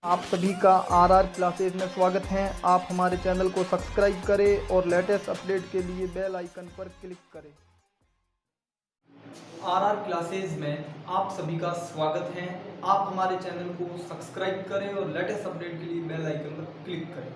आप सभी का आरआर क्लासेज में स्वागत है। आप हमारे चैनल को सब्सक्राइब करें और लेटेस्ट अपडेट के लिए बेल आइकन पर क्लिक करें। आरआर क्लासेज में आप सभी का स्वागत है। आप हमारे चैनल को सब्सक्राइब करें और लेटेस्ट अपडेट के लिए बेल आइकन पर क्लिक करें।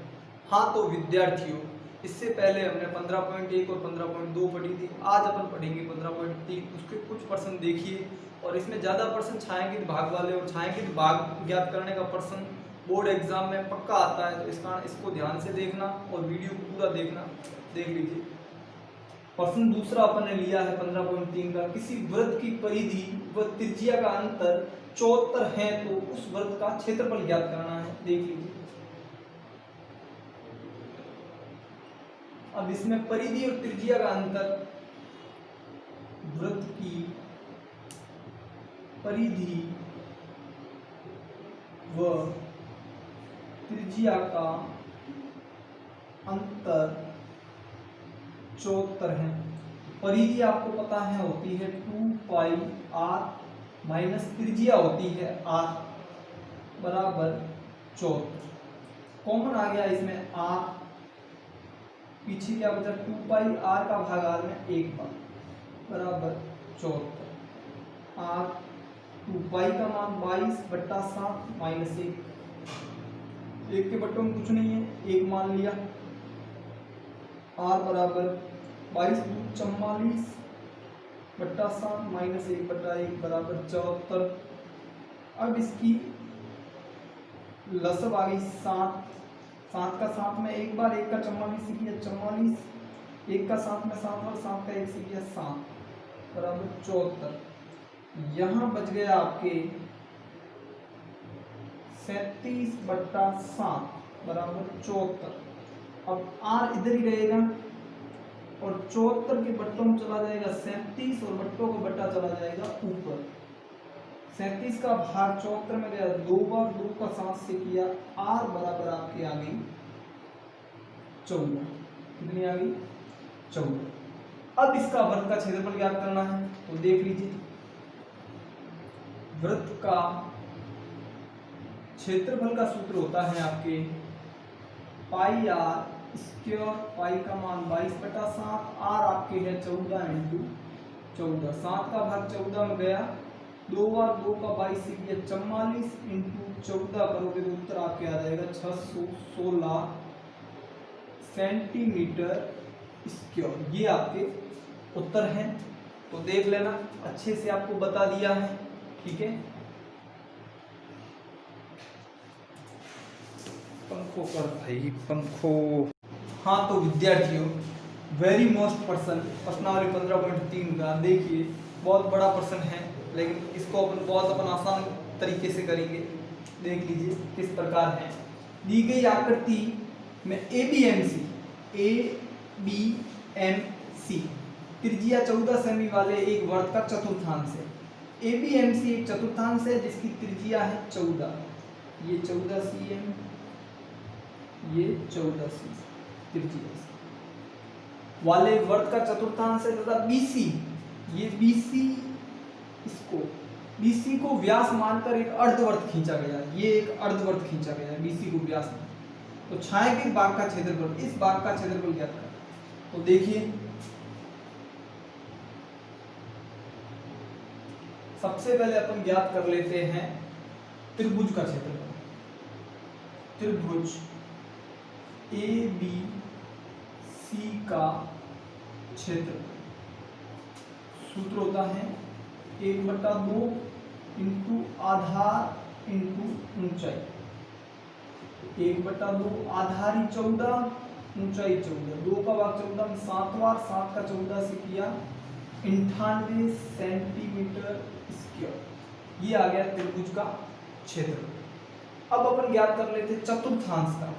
हाँ तो विद्यार्थियों, इससे पहले हमने 15.1 और 15.2 पढ़ी थी। आज अपन पढ़ेंगे 15.3। उसके कुछ प्रश्न देखिए और इसमें ज़्यादा प्रश्न छायांकित भाग वाले और छायांकित भाग ज्ञात करने का प्रश्न बोर्ड एग्जाम में पक्का आता है, तो इस कारण इसको ध्यान से देखना और वीडियो को पूरा देखना। देख लीजिए प्रश्न दूसरा अपन ने लिया है 15.3 का। किसी वृत्त की परिधि व त्रिज्या का अंतर 74 है तो उस वृत्त का क्षेत्रफल ज्ञात करना है। देख लीजिए अब इसमें परिधि और त्रिज्या का अंतर, वृत्त की परिधि व त्रिज्या का अंतर 74 है। परिधि आपको पता है होती है 2 पाई r माइनस त्रिज्या होती है r बराबर 74। कॉमन आ गया इसमें r, पीछे क्या बचा 2 पाई r का भाग r में 1 बार बराबर 74। r 2 पाई का मान 22/7 माइनस 1, एक के बट्टों में कुछ नहीं है, एक मान लिया। r बराबर 22/44/7 माइनस 1/1 बराबर 74। अब इसकी लसब आ गई 7, 7 का 7 में एक बार, 1 का 44 से किया 44, 1 का 7 में 7 बार, 7 का 1 से किया 7 बराबर 74। यहाँ बच गया आपके 37/7 बराबर 74। अब r इधर ही रहेगा और 74 के बट्टों में चला जाएगा 37 और बट्टों का बट्टा चला जाएगा ऊपर। 37 का भाग 74 में गया 2 बार, 2 का 7 से किया, r बराबर आपके आ गई 14। कितनी आ गई 14। अब इसका वृत्त का क्षेत्रफल ज्ञात करना है, तो देख लीजिए वृत्त का क्षेत्रफल का सूत्र होता है आपके पाई r स्क्वायर, पाई का मान 22/7, r आपके है 14 × 14। 7 का भाग 14 में गया 2 बार, 2 का 22 से किया 44 × 14 करोगे तो उत्तर आपके आ जाएगा 616 सेंटीमीटर स्क्वायर। ये आपके उत्तर हैं, तो देख लेना, अच्छे से आपको बता दिया है। ठीक है, पंखों कर भाई पंखों। हाँ तो विद्यार्थियों, वेरी मोस्ट प्रश्नावली 15.3 का देखिए, बहुत बड़ा प्रश्न है लेकिन इसको अपन आसान तरीके से करेंगे। देख लीजिए किस प्रकार है। दी गई आकृति में ABMC त्रिज्या 14 सेमी वाले एक वृत्त का चतुर्थांश है। ABMC एक चतुर्थांश है जिसकी त्रिज्या है 14, ये 14 cm, ये 14 cm त्रिज्या वाले वृत्त का चतुर्थांश है तथा BC, ये BC को व्यास मानकर एक अर्धवृत्त खींचा गया है। ये एक अर्धवृत्त खींचा गया है BC को व्यास मान। तो छायांकित भाग का क्षेत्रफल, इस भाग का क्षेत्रफल ज्ञात करें। तो देखिए सबसे पहले अपन ज्ञात कर लेते हैं त्रिभुज का क्षेत्रफल। त्रिभुज ABC का क्षेत्रफल सूत्र होता है 1/2 × आधार × ऊंचाई। 1/2 आधार ही 14, ऊंचाई 14, 2 का भाग 14 में 7 बार, 7 का 14 से किया 98 सेंटीमीटर स्क्वायर। ये आ गया त्रिभुज का क्षेत्रफल। अब अपन ज्ञात कर लेते हैं चतुर्थांश का।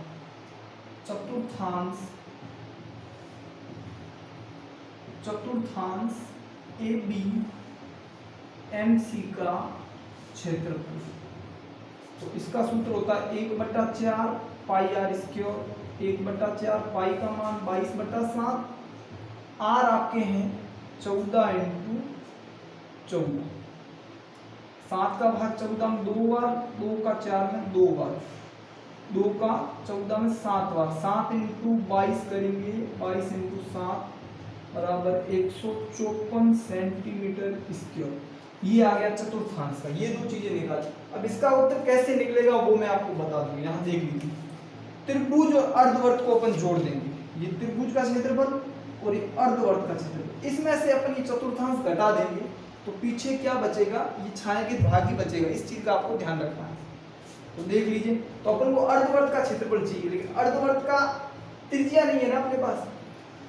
चतुर्थांश ABMC का क्षेत्रफल, तो इसका सूत्र होता है 1/4 पाई r स्क्वायर, 1/4 पाई का मान 22/7, r आपके हैं 14 × 14। 7 का भाग 14 में 2 बार, 2 का 4 में 2 बार, 2 का 14 में 7 बार, 7 इंटू 22 करेंगे, 22 इंटू 7 बराबर 154 सेंटीमीटर स्क्वायर। ये आ गया चतुर्थांश का। ये दो चीजें निकाल। अब इसका उत्तर कैसे निकलेगा वो मैं आपको बता दूं। यहाँ देख लीजिए, त्रिभुज और अर्धवर्त को अपन जोड़ देंगे। ये त्रिभुज का क्षेत्रफल और ये अर्धवर्त का क्षेत्रफल, इसमें से अपन ये चतुर्थांश घटा देंगे तो पीछे क्या बचेगा, ये छायांकित भाग ही बचेगा। इस चीज का आपको ध्यान रखना है। तो देख लीजिए, तो अपन को अर्धवर्त का क्षेत्रफल चाहिए, लेकिन अर्धवर्त का त्रिज्या नहीं है ना अपने पास,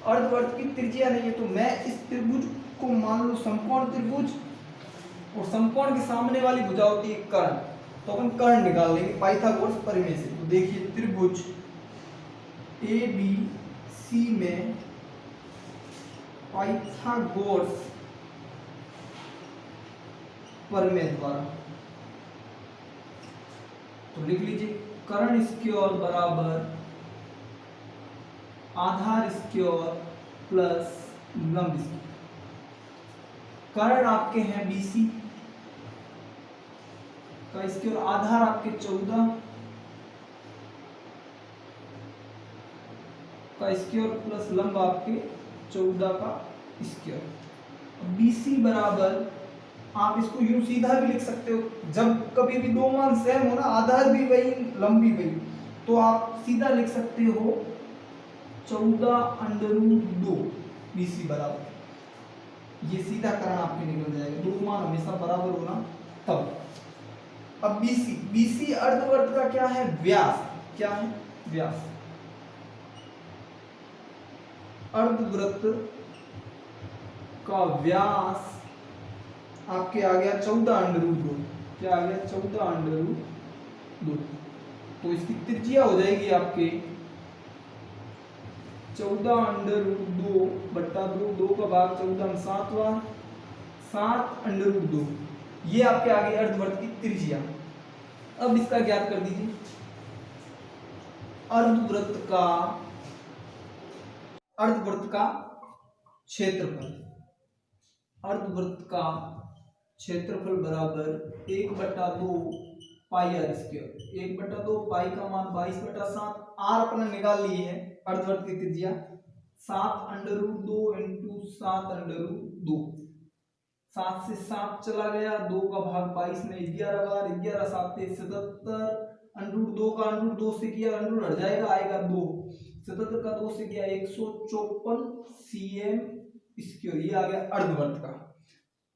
अर्धवर्त की त्रिज्या नहीं है। तो मैं इस त्रिभुज को मान लो समकोण त्रिभुज, और समकोण के सामने वाली भुजा होती है कर्ण, तो अपन कर्ण निकाल लेंगे पाइथागोरस प्रमेय से। तो देखिए, त्रिभुज ABC में पाइथागोरस प्रमेय द्वारा, तो लिख लीजिए कर्ण स्क्वायर बराबर आधार स्क्वायर प्लस लंब स्क्वायर। कर्ण आपके हैं BC का स्क्वायर, आधार आपके 14 का स्क्वायर प्लस लंब आपके 14 का स्क्वायर। BC बराबर, आप इसको यूं सीधा भी लिख सकते हो, जब कभी भी दो मान सेम हो ना, आधार भी वही लंब भी वही, तो आप सीधा लिख सकते हो 14√2 BC बराबर, ये सीधा कर्ण आपके निकल जाएगा। दो मान हमेशा बराबर होना तब। अब BC अर्धवर्त का क्या है, व्यास। क्या है, व्यास। अर्धवृत्त का व्यास आपके आ गया 14√2। क्या आ गया, 14√2। तो इसकी त्रिज्या हो जाएगी आपके 14√2 बट्टा 2, 2 का भाग 14 में 7 बार, 7√2। ये आपके आ गई अर्धवर्त की त्रिज्या। अब इसका ज्ञात कर दीजिए अर्धवृत्त का क्षेत्रफल। अर्धवृत्त का क्षेत्रफल बराबर 1/2 पाई आर स्क्वायर। 1/2 पाई का मान 22/7, आर अपने निकाल लिए है अर्धवृत्त की त्रिज्या, 7√2 इंटू 7√2। 7 से 7 चला गया, 2 का भाग 22 में 11 बार, 11 7 77, √2 का √2 से किया, √ हट जाएगा, आएगा 2, 77 का 2 से किया 154 cm स्क्वायर। ये आ गया अर्धवृत्त का।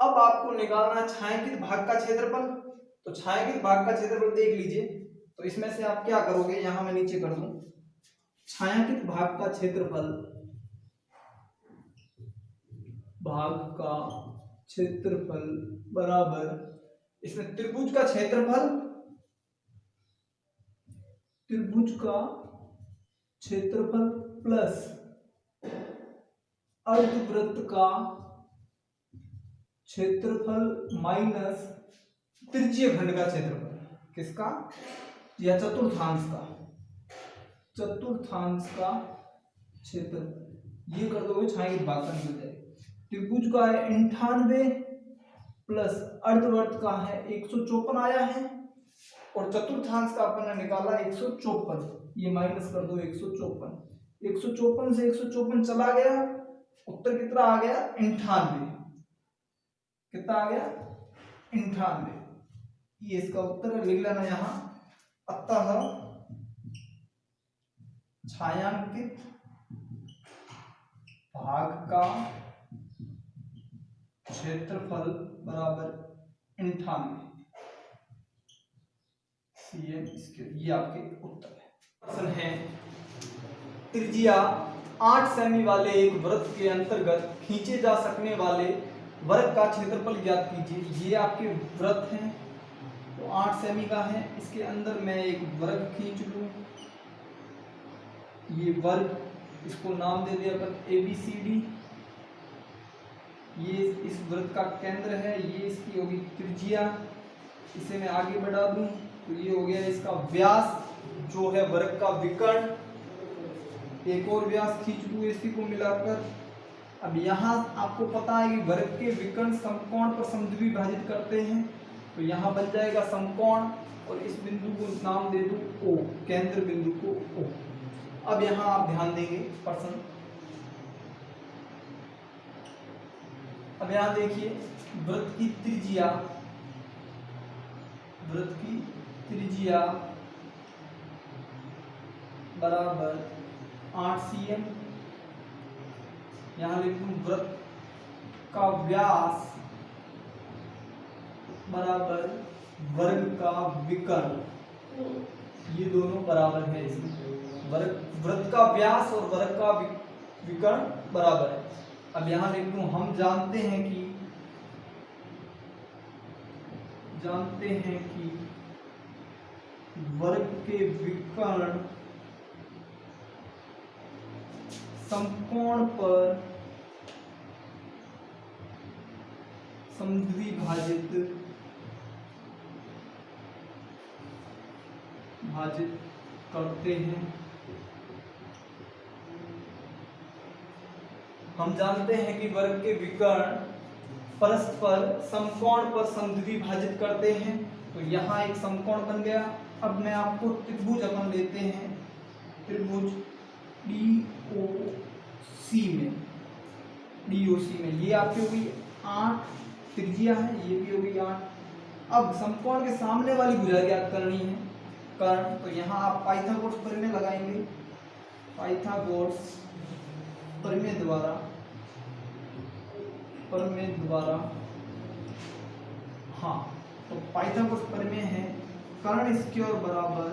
अब आपको निकालना छायांकित भाग का क्षेत्रफल। तो छायांकित भाग का क्षेत्रफल देख लीजिए, तो इसमें से आप क्या करोगे, यहां मैं नीचे कर दूं, छायांकित भाग का क्षेत्रफल, भाग का क्षेत्रफल बराबर, इसमें त्रिभुज का क्षेत्रफल, त्रिभुज का क्षेत्रफल प्लस अर्धवृत्त का क्षेत्रफल माइनस त्रिज्यीय खंड का क्षेत्रफल। किसका, या चतुर्थांश का, चतुर्थांश का क्षेत्रफल। ये कर दोगे छायांकित भाग का निकल जाएगा। त्रिभुज का है 98 प्लस अर्धवृत्त का है 154 आया है, और चतुर्थांश का अपन ने निकाला 154, ये माइनस कर दो 154। 154 से 154 चला गया, उत्तर कितना आ गया, 98। कितना आ गया, 98। ये इसका उत्तर है, लिख लेना यहां। अतः छायांकित भाग का क्षेत्रफल बराबर 98 cm स्क्वायर। ये आपके उत्तर है। प्रश्न है, त्रिज्या 8 सेमी वाले एक वृत्त के अंतर्गत खींचे जा सकने वाले वर्ग का क्षेत्रफल ज्ञात कीजिए। ये आपके वृत्त हैं, तो 8 सेमी का है, इसके अंदर मैं एक वर्ग खींच लूं, ये वर्ग, इसको नाम दे दिया अपन ABCD। ये इस वृत्त का केंद्र है, ये इसकी होगी त्रिज्या, इसे मैं आगे बढ़ा दूं तो ये हो गया इसका व्यास, जो है वर्ग का विकर्ण। एक और व्यास खींच लूं इसी को मिलाकर। अब यहाँ आपको पता है कि वर्ग के विकर्ण समकोण पर समद्विभाजित करते हैं, तो यहाँ बन जाएगा समकोण, और इस बिंदु को नाम दे दूं O, केंद्र बिंदु को O। अब यहाँ आप ध्यान देंगे पर्सन, अब यहाँ देखिए वृत्त की त्रिज्या बराबर 8 cm। यहाँ लिख दूं वृत्त का व्यास बराबर वर्ग का विकर्ण, ये दोनों बराबर है। इसमें वृत्त का व्यास और वर्ग का विकर्ण बराबर है। अब यहां लिख दूं हम जानते हैं कि वर्ग के विकर्ण समकोण पर समद्विभाजित करते हैं। हम जानते हैं कि वर्ग के विकर्ण परस्पर समकोण पर समद्विभाजित करते हैं। तो यहाँ एक समकोण बन गया। अब मैं आपको त्रिभुज अपन लेते हैं, त्रिभुज DOC में ये आपकी होगी 8 त्रिज्या है, ये भी होगी 8। अब समकोण के सामने वाली भुजा ज्ञात करनी है, कर्ण। तो यहाँ आप पाइथागोरस प्रमेय लगाएंगे, पाइथागोरस प्रमेय द्वारा हाँ, तो पाइथागोरस प्रमेय है कर्ण स्क्वायर बराबर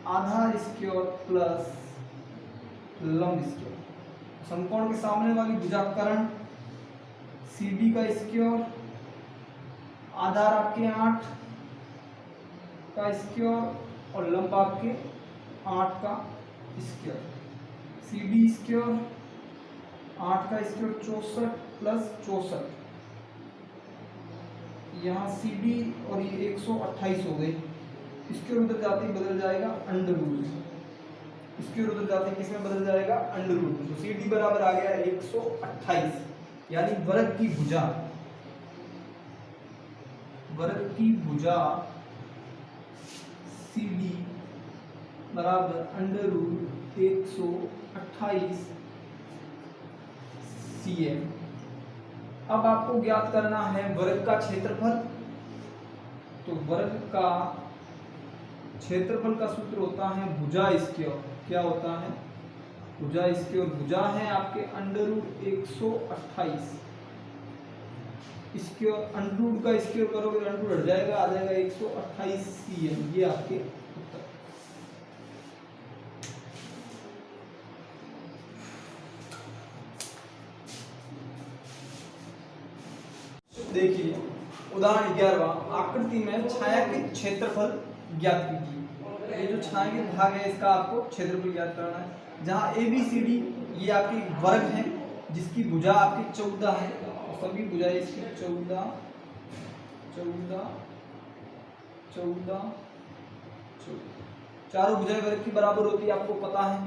आधार स्क्वायर प्लस लंब स्क्वायर। समकोण के सामने वाली भुजा कर्ण, CD का स्क्वायर, आधार आपके 8 का स्क्वायर और लंब आपके 8 का स्क्वायर। CD स्क्वायर 8 का स्क्वायर 64 प्लस 64, यहाँ CD और ये 128 हो गए। इसके उधर जाते ही बदल जाएगा अंडर रूट, इसके उधर जाते किसमें बदल जाएगा अंडर रूट। तो CD बराबर आ गया 128, यानी वर्ग की भुजा CD बराबर अंडर रूट 128 cm। अब आपको ज्ञात करना है वर्ग का क्षेत्रफल। तो वर्ग का क्षेत्रफल का सूत्र होता है भुजा स्क्वायर। क्या होता है? भुजा स्क्वायर। भुजा है आपके under root 128 square, under root का स्क्वायर करोगे अंडर रूट हट जाएगा, आ जाएगा 128 cm। ये आपके उत्तर। देखिए उदाहरण 11वां, आकृति में छायांकित क्षेत्रफल ज्ञात कीजिए। ये जो छायांकित भाग है इसका आपको क्षेत्रफल ज्ञात करना है। जहाँ ABCD ये आपकी वर्ग है जिसकी भुजा आपकी 14 है, तो सभी भुजाएं इसकी 14 चारों भुजाएं वर्ग की बराबर होती है, आपको पता है।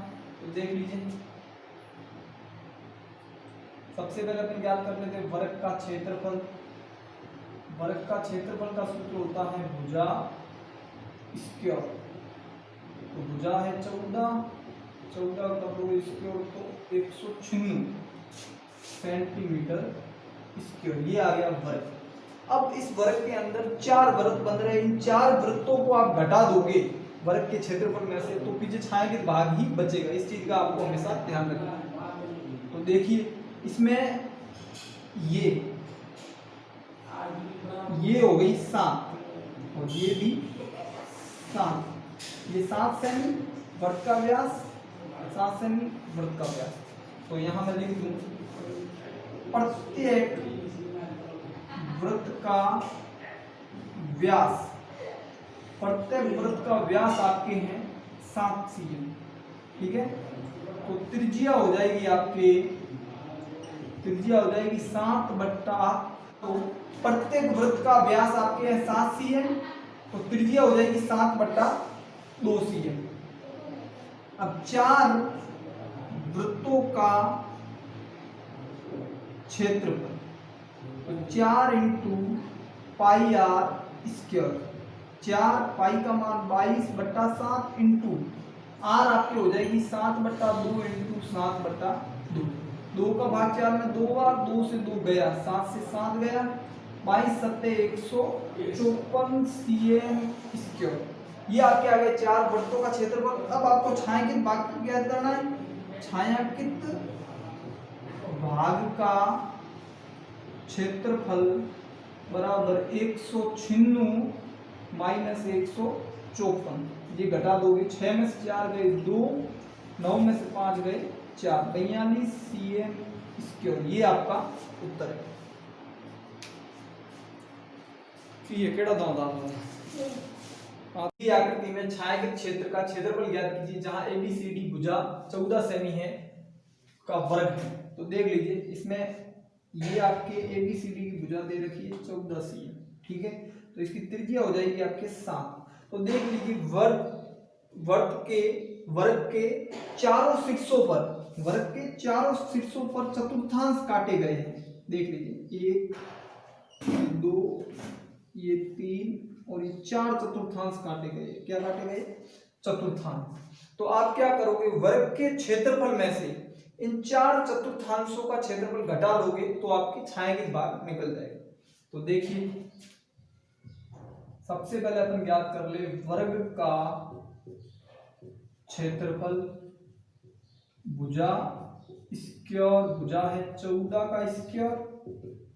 तो देख लीजिए, सबसे पहले अपन ज्ञात कर लेते हैं वर्ग का क्षेत्रफल। वर्ग का क्षेत्रफल का सूत्र होता है भुजा स्क्वायर। तो भुजा है 14 कर दो स्क्वायर तो 196 सेंटीमीटर स्क्वायर। ये आ गया वर्ग। अब इस वर्ग के अंदर 4 वृत्त बन रहे हैं। इन 4 वृत्तों को आप घटा दोगे वर्ग के क्षेत्रफल में से, तो पीछे छायांकित भाग ही बचेगा। इस चीज का आपको हमेशा ध्यान रखना है। तो देखिए इसमें ये हो गई 7 और ये भी 7। ये 7 सेमी वृत्त का व्यास, 7 सेमी वृत्त का व्यास। तो यहां मैं लिख दूं प्रत्येक वृत्त का व्यास, प्रत्येक वृत्त का व्यास आपके हैं 7 cm। ठीक है, तो त्रिज्या हो जाएगी आपके, त्रिज्या हो जाएगी 7/, तो प्रत्येक वृत्त का व्यास आपके है 7 cm, तो त्रिज्या हो जाएगी 7/2 cm। अब 4 वृत्तों का क्षेत्रफल, तो 4 × πr²। 4 पाई का मान 22/7 इंटू आर आपके हो जाएगी 7/2 इंटू 7/2। 2 का भाग 4 में 2 बार, 2 से 2 गया, 7 से 7 गया, 22 सत्ते 154 cm स्क्वायर। ये आपके आ गए 4 वृत्तों का क्षेत्रफल। अब आपको छायांकित भाग का ज्ञात करना है। छायांकित भाग का क्षेत्रफल बराबर 196 माइनस 154। ये घटा दोगे, 6 में से 4 गए 2, 9 में से 5 गए 4, 42 cm स्क्वायर। ये आपका उत्तर है। ये केड़ा दांव आपकी आकृति में छायांकित क्षेत्र का क्षेत्रफल ज्ञात कीजिए जहां ABCD भुजा 14 सेमी है का वर्ग है। तो देख लीजिए, इसमें ये आपके ABCD की भुजा दे रखी है 14 cm, ठीक है। तो इसकी त्रिज्या हो जाएगी आपके 7। तो देख लीजिए, वर्ग के चारों शीर्षों पर चतुर्थांश काटे गए हैं। देख लीजिए, 1 2 ये 3 और ये 4 चतुर्थांश काटे गए। क्या काटे गए? चतुर्थांश। तो आप क्या करोगे, वर्ग के क्षेत्रफल में से इन 4 चतुर्थांशों का क्षेत्रफल घटा लोगे तो आपकी छायांकित भाग निकल जाएगा। तो देखिए, सबसे पहले अपन ज्ञात कर ले वर्ग का क्षेत्रफल भुजा स्क्वायर। भुजा है 14 का स्क्वायर,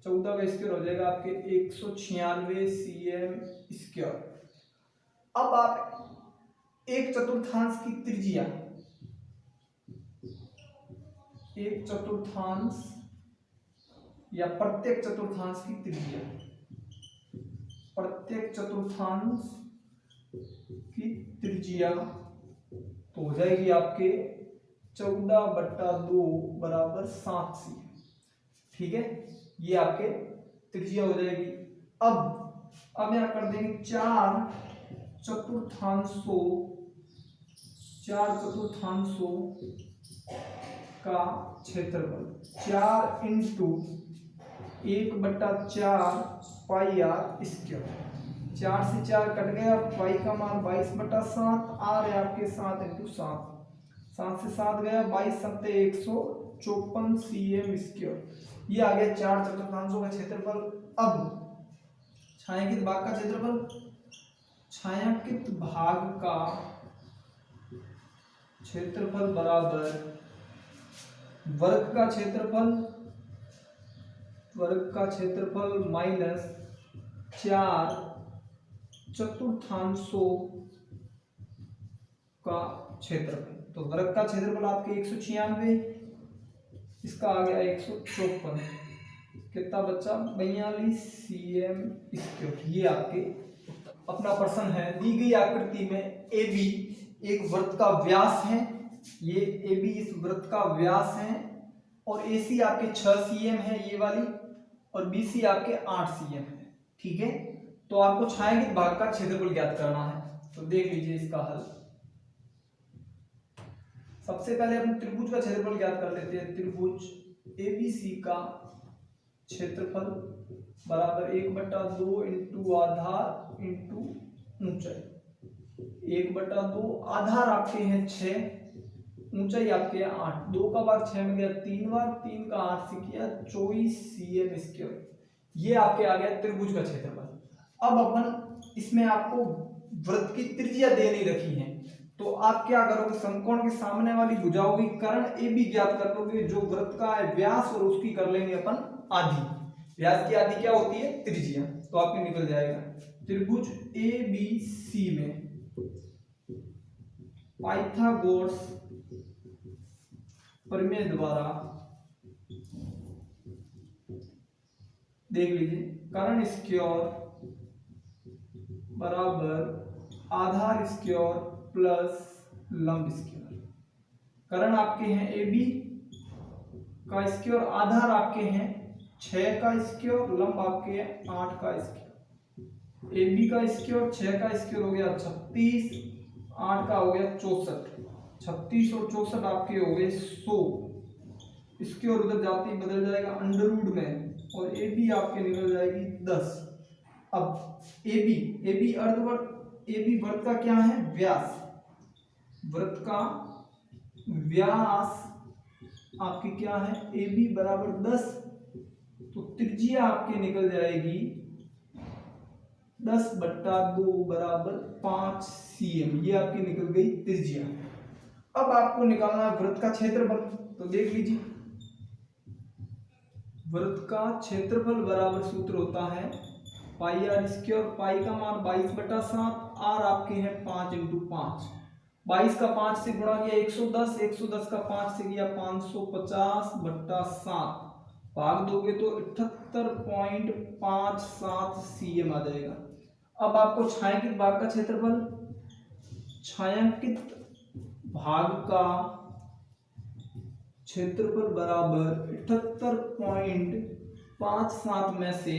14 का स्क्वायर हो जाएगा आपके 196 cm स्क्वायर। अब आप एक चतुर्थांश की त्रिज्या, एक चतुर्थांश या प्रत्येक चतुर्थांश की त्रिज्या, प्रत्येक चतुर्थांश की त्रिज्या तो हो जाएगी आपके 14/2 बराबर 7 cm, ठीक है। ये आपके त्रिज्या हो जाएगी। अब यहां कर देंगे 4 चतुर्थांशों का क्षेत्रफल, 4 इंटू 1/4 पाई आर स्क्वायर। 4 से 4 कट गया, पाई का मान 22/7, आर है आपके 7 इंटू 7, 7 से 7 गया, 22 सत्ते 154 cm स्क्वायर। ये आ गया 4 चतुर्थांशों का क्षेत्रफल। अब छायांकित भाग का क्षेत्रफल, छायांकित भाग का क्षेत्रफल बराबर वर्ग का क्षेत्रफल माइनस 4 चतुर्थांशों का क्षेत्रफल। तो वर्ग का क्षेत्रफल आपके 196, इसका आ गया 154, कितना बचा 42 cm स्क्वायर। ये आपके अपना प्रश्न है। दी गई आकृति में AB एक वृत्त का व्यास है, ये AB इस वृत्त का व्यास है, और AC आपके 6 cm है ये वाली, और BC आपके 8 cm है, ठीक है। तो आपको छायांकित भाग का क्षेत्रफल ज्ञात करना है। तो देख लीजिए इसका हल। सबसे पहले हम त्रिभुज का क्षेत्रफल ज्ञात कर लेते हैं। त्रिभुज ABC का क्षेत्रफल बराबर 1/2 इंटू आधार इंटू ऊंचाई। 1/2 आधार आपके हैं 6, ऊंचाई आपके हैं 8, 2 का भाग 6 में गया 3 बार, 3 का 8 से किया 24 cm स्क्वायर। ये आपके आ गया त्रिभुज का क्षेत्रफल। अब अपन इसमें आपको वृत्त की त्रिज्या दे नहीं रखी है, तो आप क्या करोगे, समकोण के सामने वाली भुजाओं की कर्ण AB ज्ञात कर लोगे, जो वृत्त का है व्यास, और उसकी कर लेंगे अपन आधी। व्यास की आधी क्या होती है? त्रिज्या। तो आपके निकल जाएगा त्रिभुज ABC में पाइथागोरस प्रमेय द्वारा, देख लीजिए, कर्ण स्क्वायर बराबर आधार स्क्वायर प्लस लंब स्क्वायर। कर्ण आपके हैं AB का स्क्वायर, आधार आपके हैं 6 का स्क्वायर, लंब आपके हैं 8 का स्क्वायर। AB का स्क्वायर 6 का स्क्वायर हो गया 36, 8 का हो गया 64, 36 और 64 आपके हो गए 100। स्क्वायर उधर जाते ही बदल जाएगा अंडरवुड में, और AB आपके निकल जाएगी 10। अब AB अर्धवर्ग ए बी वृत्त का क्या है, व्यास, वृत्त का व्यास आपकी क्या है, ए बी बराबर 10, तो त्रिज्या आपकी निकल जाएगी 10/2 बराबर 5 cm, ये आपकी निकल गई त्रिज्या। अब आपको निकालना है वृत्त का क्षेत्रफल, तो देख लीजिए वृत्त का क्षेत्रफल बराबर सूत्र होता है पाई आर स्क्वायर, पाई का मान 22/7, आर आपके हैं 5 × 5, 22 का 5 से गुणा किया 110, 110 का 5 से किया 550/7, भाग दोगे तो 78.57 cm आ जाएगा। अब आपको छायांकित भाग का क्षेत्रफल, छायांकित भाग का क्षेत्रफल बराबर 78.57 में से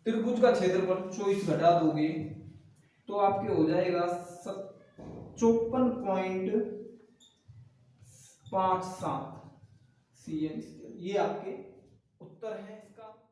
त्रिभुज का क्षेत्रफल 24 घटा दोगे तो आपके हो जाएगा 54.57 cm। ये आपके उत्तर है इसका।